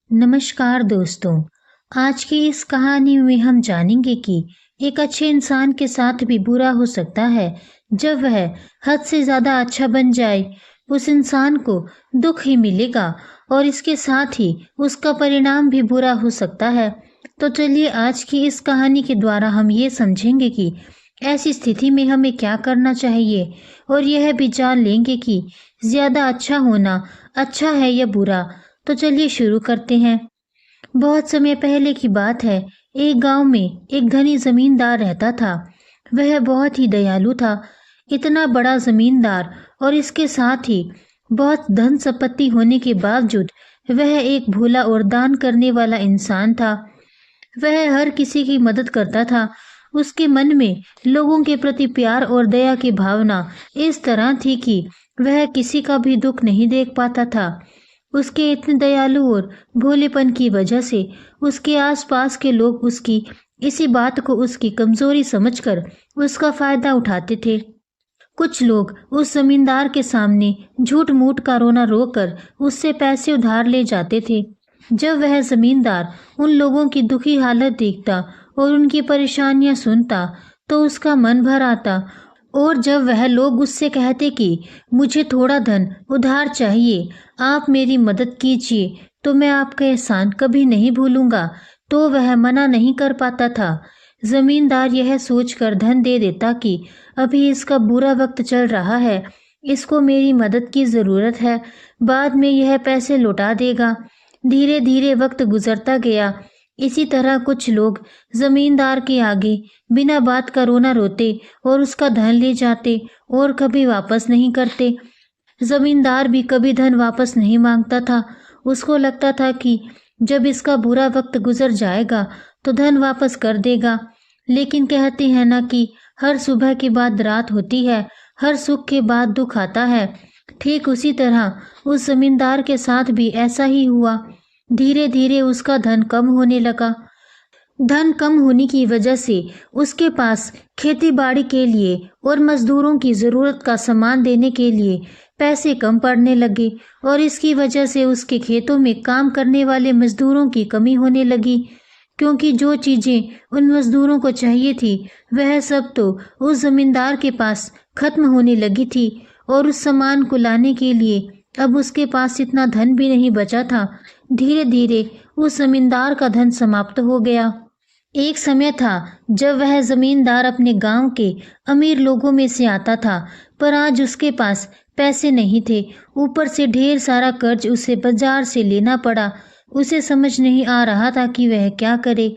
नमस्कार दोस्तों। आज की इस कहानी में हम जानेंगे कि एक अच्छे इंसान के साथ भी बुरा हो सकता है। जब वह हद से ज़्यादा अच्छा बन जाए, उस इंसान को दुख ही मिलेगा और इसके साथ ही उसका परिणाम भी बुरा हो सकता है। तो चलिए आज की इस कहानी के द्वारा हम ये समझेंगे कि ऐसी स्थिति में हमें क्या करना चाहिए और यह भी जान लेंगे कि ज़्यादा अच्छा होना अच्छा है या बुरा। तो चलिए शुरू करते हैं। बहुत समय पहले की बात है। एक गांव में एक धनी जमींदार रहता था। वह बहुत ही दयालु था। इतना बड़ा जमींदार और इसके साथ ही बहुत धन संपत्ति होने के बावजूद वह एक भोला और दान करने वाला इंसान था। वह हर किसी की मदद करता था। उसके मन में लोगों के प्रति प्यार और दया की भावना इस तरह थी कि वह किसी का भी दुख नहीं देख पाता था। उसके इतने दयालु और भोलेपन की वजह से उसके आसपास के लोग उसकी इसी बात को उसकी कमजोरी समझकर उसका फायदा उठाते थे। कुछ लोग उस जमींदार के सामने झूठ मूठ का रोना रोकर उससे पैसे उधार ले जाते थे। जब वह जमींदार उन लोगों की दुखी हालत देखता और उनकी परेशानियां सुनता तो उसका मन भर आता। और जब वह लोग उससे कहते कि मुझे थोड़ा धन उधार चाहिए, आप मेरी मदद कीजिए, तो मैं आपका एहसान कभी नहीं भूलूंगा, तो वह मना नहीं कर पाता था। जमींदार यह सोचकर धन दे देता कि अभी इसका बुरा वक्त चल रहा है, इसको मेरी मदद की ज़रूरत है, बाद में यह पैसे लौटा देगा। धीरे धीरे वक्त गुजरता गया। इसी तरह कुछ लोग जमींदार के आगे बिना बात का रोना रोते और उसका धन ले जाते और कभी वापस नहीं करते। जमींदार भी कभी धन वापस नहीं मांगता था। उसको लगता था कि जब इसका बुरा वक्त गुजर जाएगा तो धन वापस कर देगा। लेकिन कहते हैं ना कि हर सुबह के बाद रात होती है, हर सुख के बाद दुख आता है। ठीक उसी तरह उस जमींदार के साथ भी ऐसा ही हुआ। धीरे धीरे उसका धन कम होने लगा। धन कम होने की वजह से उसके पास खेती बाड़ी के लिए और मजदूरों की ज़रूरत का सामान देने के लिए पैसे कम पड़ने लगे और इसकी वजह से उसके खेतों में काम करने वाले मजदूरों की कमी होने लगी। क्योंकि जो चीज़ें उन मजदूरों को चाहिए थी वह सब तो उस जमींदार के पास खत्म होने लगी थी और उस सामान को लाने के लिए अब उसके पास इतना धन भी नहीं बचा था। धीरे धीरे उस जमींदार का धन समाप्त हो गया। एक समय था जब वह जमींदार अपने गांव के अमीर लोगों में से आता था, पर आज उसके पास पैसे नहीं थे। ऊपर से ढेर सारा कर्ज उसे बाजार से लेना पड़ा। उसे समझ नहीं आ रहा था कि वह क्या करे।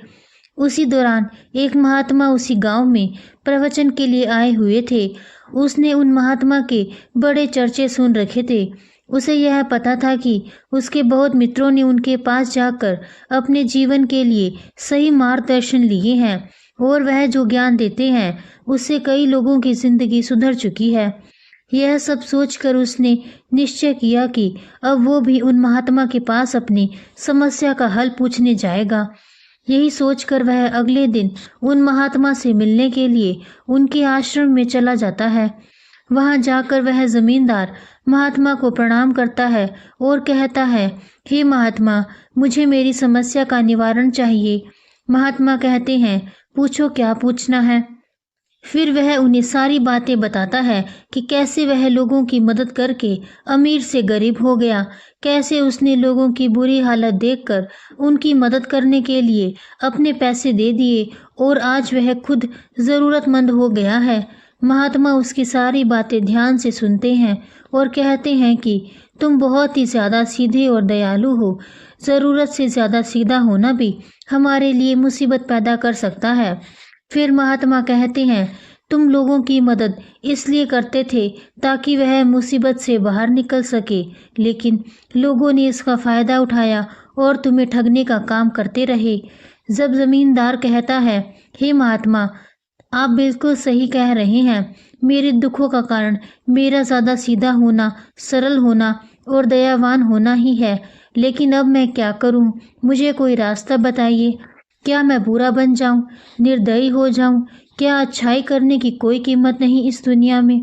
उसी दौरान एक महात्मा उसी गांव में प्रवचन के लिए आए हुए थे। उसने उन महात्मा के बड़े चर्चे सुन रखे थे। उसे यह पता था कि उसके बहुत मित्रों ने उनके पास जाकर अपने जीवन के लिए सही मार्गदर्शन लिए हैं और वह जो ज्ञान देते हैं उससे कई लोगों की जिंदगी सुधर चुकी है। यह सब सोचकर उसने निश्चय किया कि अब वो भी उन महात्मा के पास अपनी समस्या का हल पूछने जाएगा। यही सोचकर वह अगले दिन उन महात्मा से मिलने के लिए उनके आश्रम में चला जाता है। वहां जाकर वह जमींदार महात्मा को प्रणाम करता है और कहता है, हे महात्मा, मुझे मेरी समस्या का निवारण चाहिए। महात्मा कहते हैं, पूछो क्या पूछना है। फिर वह उन्हें सारी बातें बताता है कि कैसे वह लोगों की मदद करके अमीर से गरीब हो गया, कैसे उसने लोगों की बुरी हालत देखकर उनकी मदद करने के लिए अपने पैसे दे दिए और आज वह खुद ज़रूरतमंद हो गया है। महात्मा उसकी सारी बातें ध्यान से सुनते हैं और कहते हैं कि तुम बहुत ही ज़्यादा सीधे और दयालु हो। ज़रूरत से ज़्यादा सीधा होना भी हमारे लिए मुसीबत पैदा कर सकता है। फिर महात्मा कहते हैं, तुम लोगों की मदद इसलिए करते थे ताकि वह मुसीबत से बाहर निकल सके, लेकिन लोगों ने इसका फ़ायदा उठाया और तुम्हें ठगने का काम करते रहे। जब जमींदार कहता है, हे महात्मा, आप बिल्कुल सही कह रहे हैं। मेरे दुखों का कारण मेरा ज़्यादा सीधा होना, सरल होना और दयावान होना ही है, लेकिन अब मैं क्या करूं? मुझे कोई रास्ता बताइए। क्या मैं बुरा बन जाऊं, निर्दयी हो जाऊं? क्या अच्छाई करने की कोई कीमत नहीं इस दुनिया में?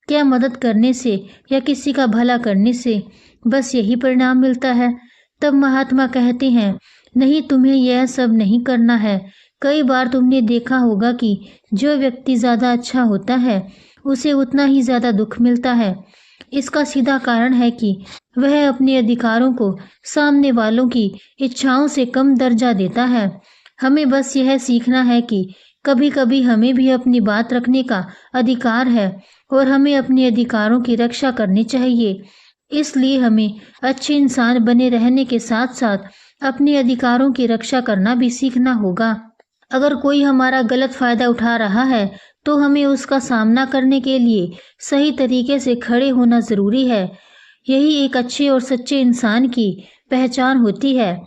क्या मदद करने से या किसी का भला करने से बस यही परिणाम मिलता है? तब महात्मा कहते हैं, नहीं, तुम्हें यह सब नहीं करना है। कई बार तुमने देखा होगा कि जो व्यक्ति ज़्यादा अच्छा होता है उसे उतना ही ज़्यादा दुख मिलता है। इसका सीधा कारण है कि वह अपने अधिकारों को सामने वालों की इच्छाओं से कम दर्जा देता है। हमें बस यह सीखना है कि कभी-कभी हमें भी अपनी बात रखने का अधिकार है और हमें अपने अधिकारों की रक्षा करनी चाहिए। इसलिए हमें अच्छे इंसान बने रहने के साथ-साथ अपने अधिकारों की रक्षा करना भी सीखना होगा। अगर कोई हमारा गलत फ़ायदा उठा रहा है, तो हमें उसका सामना करने के लिए सही तरीके से खड़े होना ज़रूरी है। यही एक अच्छे और सच्चे इंसान की पहचान होती है।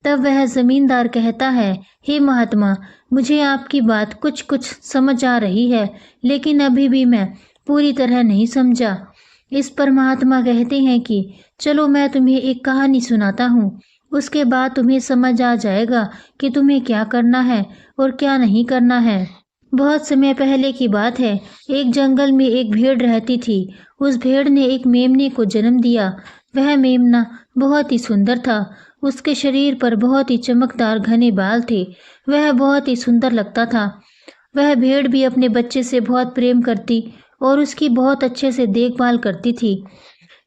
तब वह ज़मींदार कहता है, हे महात्मा, मुझे आपकी बात कुछ-कुछ समझ आ रही है, लेकिन अभी भी मैं पूरी तरह नहीं समझा। इस पर महात्मा कहते हैं कि चलो मैं तुम्हें एक कहानी सुनाता हूँ। उसके बाद तुम्हें समझ आ जाएगा कि तुम्हें क्या करना है और क्या नहीं करना है। बहुत समय पहले की बात है। एक जंगल में एक भेड़ रहती थी। उस भेड़ ने एक मेमने को जन्म दिया। वह मेमना बहुत ही सुंदर था। उसके शरीर पर बहुत ही चमकदार घने बाल थे। वह बहुत ही सुंदर लगता था। वह भेड़ भी अपने बच्चे से बहुत प्रेम करती और उसकी बहुत अच्छे से देखभाल करती थी।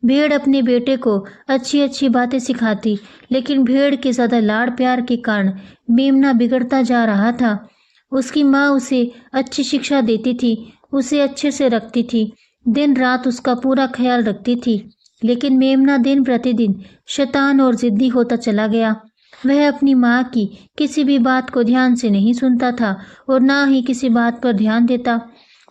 भेड़ अपने बेटे को अच्छी-अच्छी बातें सिखाती, लेकिन भेड़ के ज़्यादा लाड़ प्यार के कारण मेमना बिगड़ता जा रहा था। उसकी माँ उसे अच्छी शिक्षा देती थी, उसे अच्छे से रखती थी, दिन रात उसका पूरा ख्याल रखती थी। लेकिन मेमना दिन प्रतिदिन शैतान और ज़िद्दी होता चला गया। वह अपनी माँ की किसी भी बात को ध्यान से नहीं सुनता था और ना ही किसी बात पर ध्यान देता।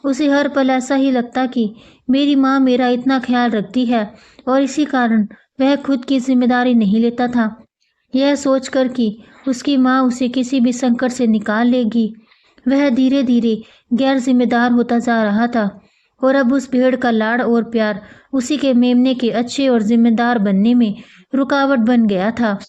उसे हर पल ऐसा ही लगता कि मेरी माँ मेरा इतना ख्याल रखती है और इसी कारण वह खुद की जिम्मेदारी नहीं लेता था। यह सोचकर कि उसकी माँ उसे किसी भी संकट से निकाल लेगी, वह धीरे धीरे गैर जिम्मेदार होता जा रहा था और अब उस भेड़ का लाड़ और प्यार उसी के मेमने के अच्छे और जिम्मेदार बनने में रुकावट बन गया था।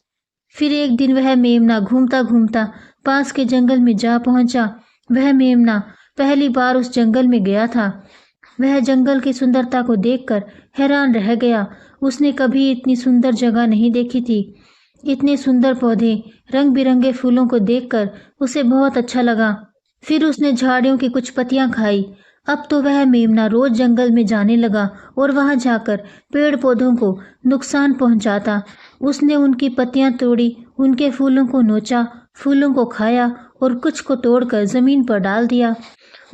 फिर एक दिन वह मेमना घूमता घूमता पास के जंगल में जा पहुंचा। वह मेमना पहली बार उस जंगल में गया था। वह जंगल की सुंदरता को देखकर हैरान रह गया। उसने कभी इतनी सुंदर जगह नहीं देखी थी। इतने सुंदर पौधे, रंग बिरंगे फूलों को देखकर उसे बहुत अच्छा लगा। फिर उसने झाड़ियों की कुछ पत्तियां खाई। अब तो वह मेमना रोज जंगल में जाने लगा और वहां जाकर पेड़ पौधों को नुकसान पहुंचाता। उसने उनकी पत्तियां तोड़ी, उनके फूलों को नोचा, फूलों को खाया और कुछ को तोड़कर जमीन पर डाल दिया।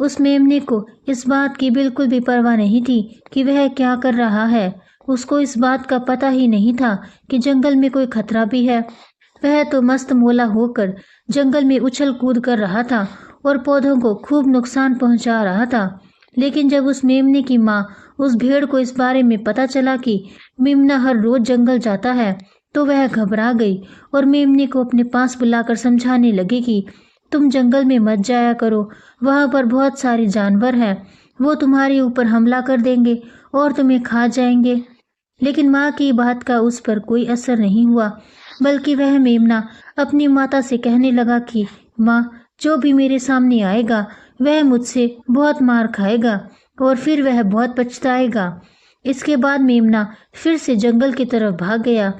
उस मेमने को इस बात की बिल्कुल भी परवाह नहीं थी कि वह क्या कर रहा है। उसको इस बात का पता ही नहीं था कि जंगल में कोई खतरा भी है। वह तो मस्त मौला होकर जंगल में उछल कूद कर रहा था और पौधों को खूब नुकसान पहुंचा रहा था। लेकिन जब उस मेमने की माँ उस भेड़ को इस बारे में पता चला कि मेमना हर रोज जंगल जाता है, तो वह घबरा गई और मेमने को अपने पास बुलाकर समझाने लगी कि तुम जंगल में मत जाया करो, वहाँ पर बहुत सारे जानवर हैं, वो तुम्हारे ऊपर हमला कर देंगे और तुम्हें खा जाएंगे। लेकिन माँ की बात का उस पर कोई असर नहीं हुआ, बल्कि वह मेमना अपनी माता से कहने लगा कि माँ, जो भी मेरे सामने आएगा वह मुझसे बहुत मार खाएगा और फिर वह बहुत पछताएगा। इसके बाद मेमना फिर से जंगल की तरफ भाग गया।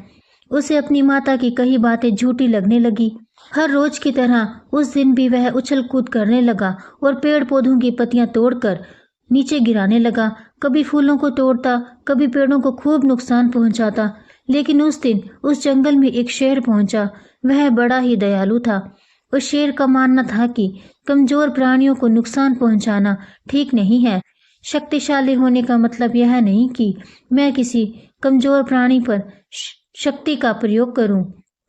उसे अपनी माता की कही बातें झूठी लगने लगी। हर रोज की तरह उस दिन भी वह उछल कूद करने लगा और पेड़ पौधों की पत्तियां तोड़कर नीचे गिराने लगा। कभी फूलों को तोड़ता, कभी पेड़ों को खूब नुकसान पहुंचाता। लेकिन उस दिन उस जंगल में एक शेर पहुंचा। वह बड़ा ही दयालु था। उस शेर का मानना था कि कमजोर प्राणियों को नुकसान पहुंचाना ठीक नहीं है। शक्तिशाली होने का मतलब यह नहीं कि मैं किसी कमजोर प्राणी पर शक्ति का प्रयोग करूं।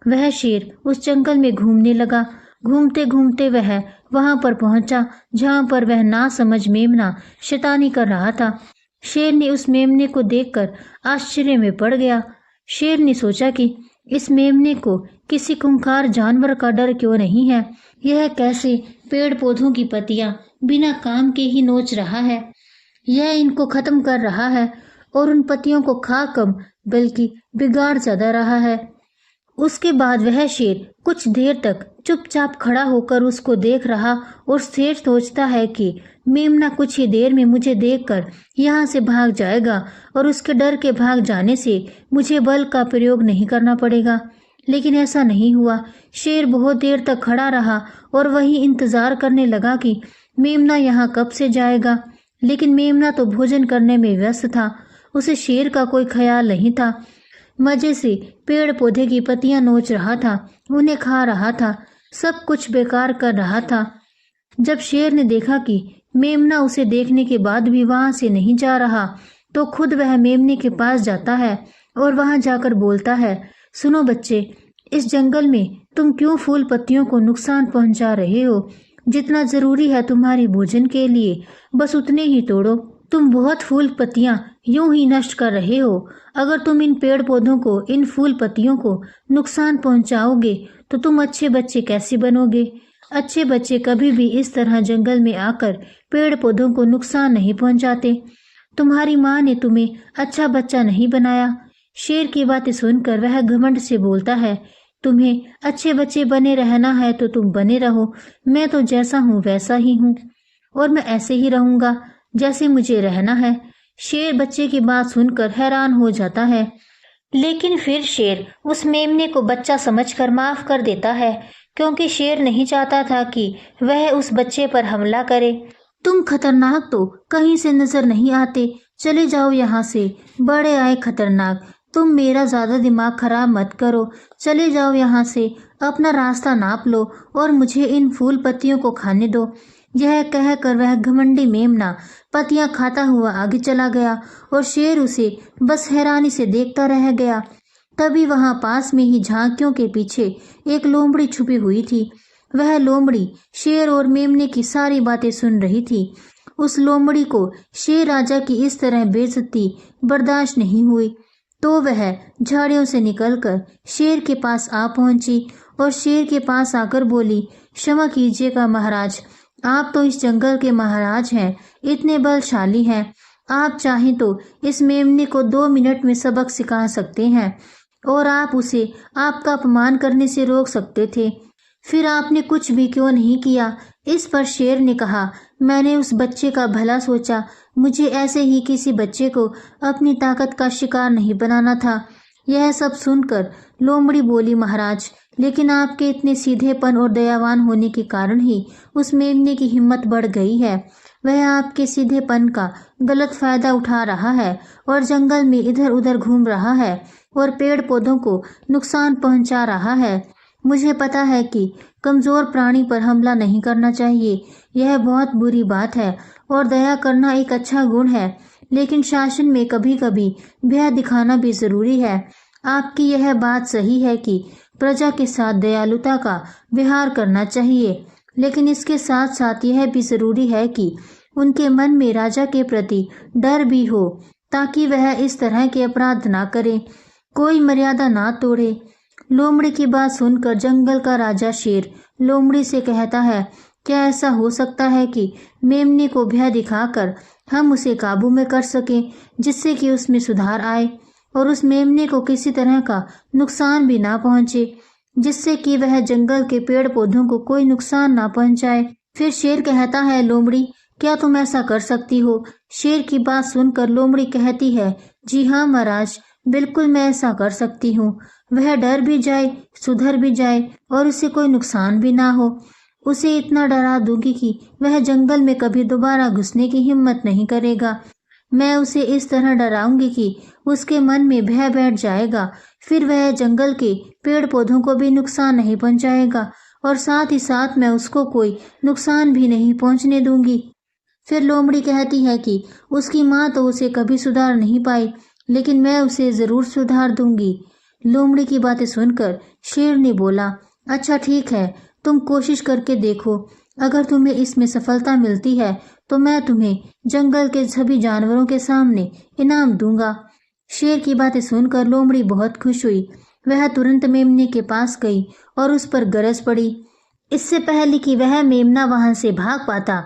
वह शेर उस जंगल में घूमने लगा। घूमते घूमते वह वहां पर पहुंचा जहां पर वह ना समझ मेमना शैतानी कर रहा था। शेर ने उस मेमने को देखकर आश्चर्य में पड़ गया। शेर ने सोचा कि इस मेमने को किसी खूंखार जानवर का डर क्यों नहीं है। यह कैसे पेड़ पौधों की पत्तियां बिना काम के ही नोच रहा है। यह इनको खत्म कर रहा है और उन पत्तियों को खा कम बल्कि बिगाड़ ज्यादा रहा है। उसके बाद वह शेर कुछ देर तक चुपचाप खड़ा होकर उसको देख रहा और शेर सोचता है कि मेमना कुछ ही देर में मुझे देखकर यहाँ से भाग जाएगा और उसके डर के भाग जाने से मुझे बल का प्रयोग नहीं करना पड़ेगा। लेकिन ऐसा नहीं हुआ। शेर बहुत देर तक खड़ा रहा और वही इंतजार करने लगा कि मेमना यहाँ कब से जाएगा। लेकिन मेमना तो भोजन करने में व्यस्त था, उसे शेर का कोई ख्याल नहीं था। मजे से पेड़ पौधे की पत्तियां नोच रहा था, उन्हें खा रहा था, सब कुछ बेकार कर रहा था। जब शेर ने देखा कि मेमना उसे देखने के बाद भी वहां से नहीं जा रहा, तो खुद वह मेमने के पास जाता है और वहां जाकर बोलता है, सुनो बच्चे, इस जंगल में तुम क्यों फूल पत्तियों को नुकसान पहुंचा रहे हो? जितना जरूरी है तुम्हारे भोजन के लिए, बस उतने ही तोड़ो। तुम बहुत फूल पत्तियां यूं ही नष्ट कर रहे हो। अगर तुम इन पेड़ पौधों को, इन फूल पत्तियों को नुकसान पहुंचाओगे तो तुम अच्छे बच्चे कैसे बनोगे? अच्छे बच्चे कभी भी इस तरह जंगल में आकर पेड़ पौधों को नुकसान नहीं पहुंचाते। तुम्हारी माँ ने तुम्हें अच्छा बच्चा नहीं बनाया। शेर की बातें सुनकर वह घमंड से बोलता है, तुम्हें अच्छे बच्चे बने रहना है तो तुम बने रहो, मैं तो जैसा हूँ वैसा ही हूँ और मैं ऐसे ही रहूंगा जैसे मुझे रहना है। शेर बच्चे की बात सुनकर हैरान हो जाता है, लेकिन फिर शेर उस मेमने को बच्चा समझकर माफ कर देता है, क्योंकि शेर नहीं चाहता था कि वह उस बच्चे पर हमला करे। तुम खतरनाक तो कहीं से नजर नहीं आते, चले जाओ यहाँ से। बड़े आए खतरनाक, तुम मेरा ज्यादा दिमाग खराब मत करो, चले जाओ यहाँ से, अपना रास्ता नाप लो और मुझे इन फूल पत्तियों को खाने दो। यह कहकर वह घमंडी मेमना पत्तियां खाता हुआ आगे चला गया और शेर उसे बस हैरानी से देखता रह गया। तभी वहां पास में ही झांकियों के पीछे एक लोमड़ी छुपी हुई थी। वह लोमड़ी शेर और मेमने की सारी बातें सुन रही थी। उस लोमड़ी को शेर राजा की इस तरह बेइज्जती बर्दाश्त नहीं हुई, तो वह झाड़ियों से निकलकर शेर के पास आ पहुंची और शेर के पास आकर बोली, क्षमा कीजिएगा महाराज, आप तो इस जंगल के महाराज हैं, इतने बलशाली हैं, आप चाहें तो इस मेमने को 2 मिनट में सबक सिखा सकते हैं और आप उसे आपका अपमान करने से रोक सकते थे, फिर आपने कुछ भी क्यों नहीं किया? इस पर शेर ने कहा, मैंने उस बच्चे का भला सोचा, मुझे ऐसे ही किसी बच्चे को अपनी ताकत का शिकार नहीं बनाना था। यह सब सुनकर लोमड़ी बोली, महाराज, लेकिन आपके इतने सीधेपन और दयावान होने के कारण ही उस मेमने की हिम्मत बढ़ गई है। वह आपके सीधेपन का गलत फायदा उठा रहा है और जंगल में इधर उधर घूम रहा है और पेड़ पौधों को नुकसान पहुंचा रहा है। मुझे पता है कि कमजोर प्राणी पर हमला नहीं करना चाहिए, यह बहुत बुरी बात है और दया करना एक अच्छा गुण है, लेकिन शासन में कभी कभी भय दिखाना भी जरूरी है। आपकी यह बात सही है कि प्रजा के साथ दयालुता का व्यवहार करना चाहिए, लेकिन इसके साथ साथ यह भी जरूरी है कि उनके मन में राजा के प्रति डर भी हो, ताकि वह इस तरह के अपराध ना करे, कोई मर्यादा ना तोड़े। लोमड़ी की बात सुनकर जंगल का राजा शेर लोमड़ी से कहता है, क्या ऐसा हो सकता है कि मेमने को भय दिखाकर हम उसे काबू में कर सकें, जिससे कि उसमें सुधार आए और उस मेमने को किसी तरह का नुकसान भी ना पहुंचे, जिससे कि वह जंगल के पेड़ पौधों को कोई नुकसान ना पहुंचाए। फिर शेर कहता है, लोमड़ी, क्या तुम ऐसा कर सकती हो? शेर की बात सुनकर लोमड़ी कहती है, जी हाँ महाराज, बिल्कुल मैं ऐसा कर सकती हूँ। वह डर भी जाए, सुधर भी जाए और उसे कोई नुकसान भी ना हो। उसे इतना डरा दूंगी कि वह जंगल में कभी दोबारा घुसने की हिम्मत नहीं करेगा। मैं उसे इस तरह डराऊंगी कि उसके मन में भय बैठ जाएगा, फिर वह जंगल के पेड़ पौधों को भी नुकसान नहीं पहुंचाएगा और साथ ही साथ मैं उसको कोई नुकसान भी नहीं पहुंचने दूंगी। फिर लोमड़ी कहती है कि उसकी माँ तो उसे कभी सुधार नहीं पाई, लेकिन मैं उसे जरूर सुधार दूंगी। लोमड़ी की बातें सुनकर शेर ने बोला, अच्छा ठीक है, तुम कोशिश करके देखो, अगर तुम्हें इसमें सफलता मिलती है तो मैं तुम्हें जंगल के सभी जानवरों के सामने इनाम दूंगा। शेर की बातें सुनकर लोमड़ी बहुत खुश हुई। वह तुरंत मेमने के पास गई और उस पर गरज पड़ी। इससे पहले कि वह मेमना वहां से भाग पाता,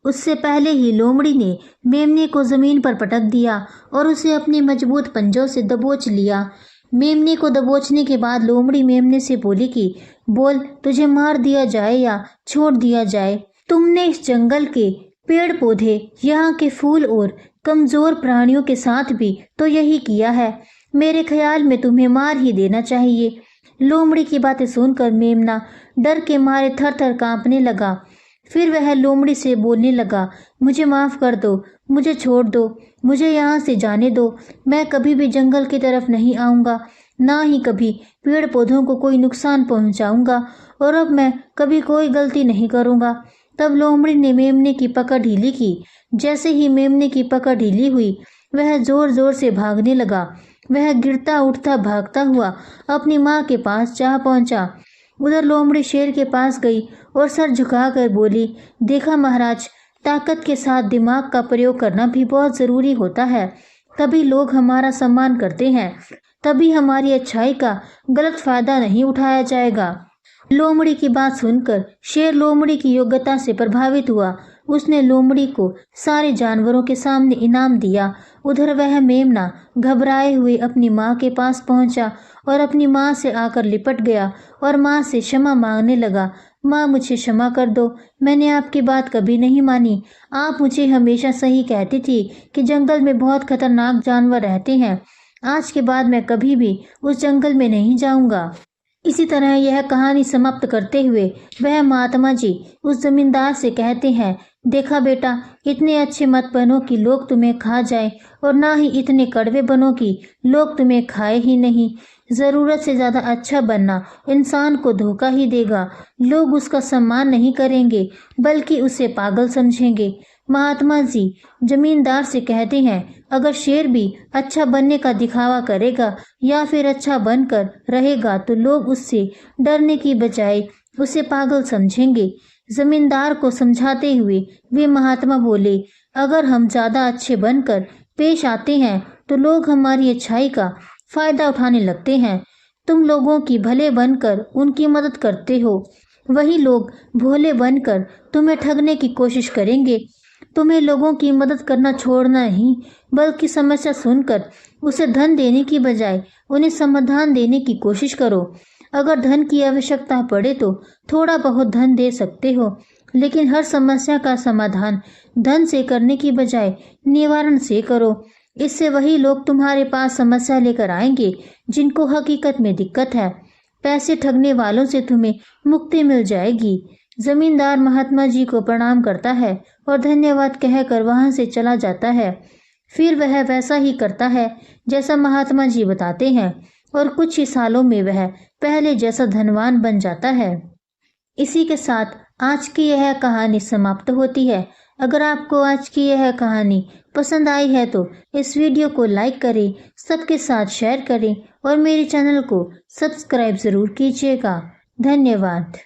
उससे पहले ही लोमड़ी ने मेमने को जमीन पर पटक दिया और उसे अपने मजबूत पंजों से दबोच लिया। मेमने को दबोचने के बाद लोमड़ी मेमने से बोली कि बोल, तुझे मार दिया जाए या छोड़ दिया जाए? तुमने इस जंगल के पेड़ पौधे, यहाँ के फूल और कमजोर प्राणियों के साथ भी तो यही किया है। मेरे ख्याल में तुम्हें मार ही देना चाहिए। लोमड़ी की बातें सुनकर मेमना डर के मारे थर थर कांपने लगा। फिर वह लोमड़ी से बोलने लगा, मुझे माफ कर दो, मुझे छोड़ दो, मुझे यहाँ से जाने दो। मैं कभी भी जंगल की तरफ नहीं आऊँगा, ना ही कभी पेड़ पौधों को कोई नुकसान पहुँचाऊँगा, और अब मैं कभी कोई गलती नहीं करूँगा। तब लोमड़ी ने मेमने की पकड़ ढीली की। जैसे ही मेमने की पकड़ ढीली हुई, वह जोर जोर से भागने लगा। वह गिरता उठता भागता हुआ अपनी माँ के पास जा पहुँचा। उधर लोमड़ी शेर के पास गई और सर झुकाकर बोली, देखा महाराज, ताकत के साथ दिमाग का प्रयोग करना भी बहुत ज़रूरी होता है। तभी लोग हमारा सम्मान करते हैं, तभी हमारी अच्छाई का गलत फायदा नहीं उठाया जाएगा। लोमड़ी की बात सुनकर शेर लोमड़ी की योग्यता से प्रभावित हुआ। उसने लोमड़ी को सारे जानवरों के सामने इनाम दिया। उधर वह मेमना घबराए हुए अपनी माँ के पास पहुंचा और अपनी माँ से आकर लिपट गया और माँ से क्षमा मांगने लगा। माँ, मुझे क्षमा कर दो, मैंने आपकी बात कभी नहीं मानी। आप मुझे हमेशा सही कहती थी कि जंगल में बहुत खतरनाक जानवर रहते हैं। आज के बाद मैं कभी भी उस जंगल में नहीं जाऊंगा। इसी तरह यह कहानी समाप्त करते हुए वह महात्मा जी उस जमींदार से कहते हैं, देखा बेटा, इतने अच्छे मत बनो कि लोग तुम्हें खा जाए, और ना ही इतने कड़वे बनो कि लोग तुम्हें खाए ही नहीं। ज़रूरत से ज़्यादा अच्छा बनना इंसान को धोखा ही देगा। लोग उसका सम्मान नहीं करेंगे, बल्कि उसे पागल समझेंगे। महात्मा जी जमींदार से कहते हैं, अगर शेर भी अच्छा बनने का दिखावा करेगा या फिर अच्छा बनकर रहेगा तो लोग उससे डरने की बजाय उसे पागल समझेंगे। जमींदार को समझाते हुए वे महात्मा बोले, अगर हम ज़्यादा अच्छे बनकर पेश आते हैं तो लोग हमारी अच्छाई का फायदा उठाने लगते हैं। तुम लोगों की भले बनकर उनकी मदद करते हो, वही लोग भोले बनकर तुम्हें ठगने की कोशिश करेंगे। तुम्हें लोगों की मदद करना छोड़ना नहीं, बल्कि समस्या सुनकर उसे धन देने की बजाय उन्हें समाधान देने की कोशिश करो। अगर धन की आवश्यकता पड़े तो थोड़ा बहुत धन दे सकते हो, लेकिन हर समस्या का समाधान धन से करने की बजाय निवारण से करो। इससे वही लोग तुम्हारे पास समस्या लेकर आएंगे जिनको हकीकत में दिक्कत है। पैसे ठगने वालों से तुम्हें मुक्ति मिल जाएगी। जमींदार महात्मा जी को प्रणाम करता है और धन्यवाद कहकर वहां से चला जाता है। फिर वह वैसा ही करता है जैसा महात्मा जी बताते हैं, और कुछ ही सालों में वह पहले जैसा धनवान बन जाता है। इसी के साथ आज की यह कहानी समाप्त होती है। अगर आपको आज की यह कहानी पसंद आई है तो इस वीडियो को लाइक करें, सबके साथ शेयर करें और मेरे चैनल को सब्सक्राइब ज़रूर कीजिएगा। धन्यवाद।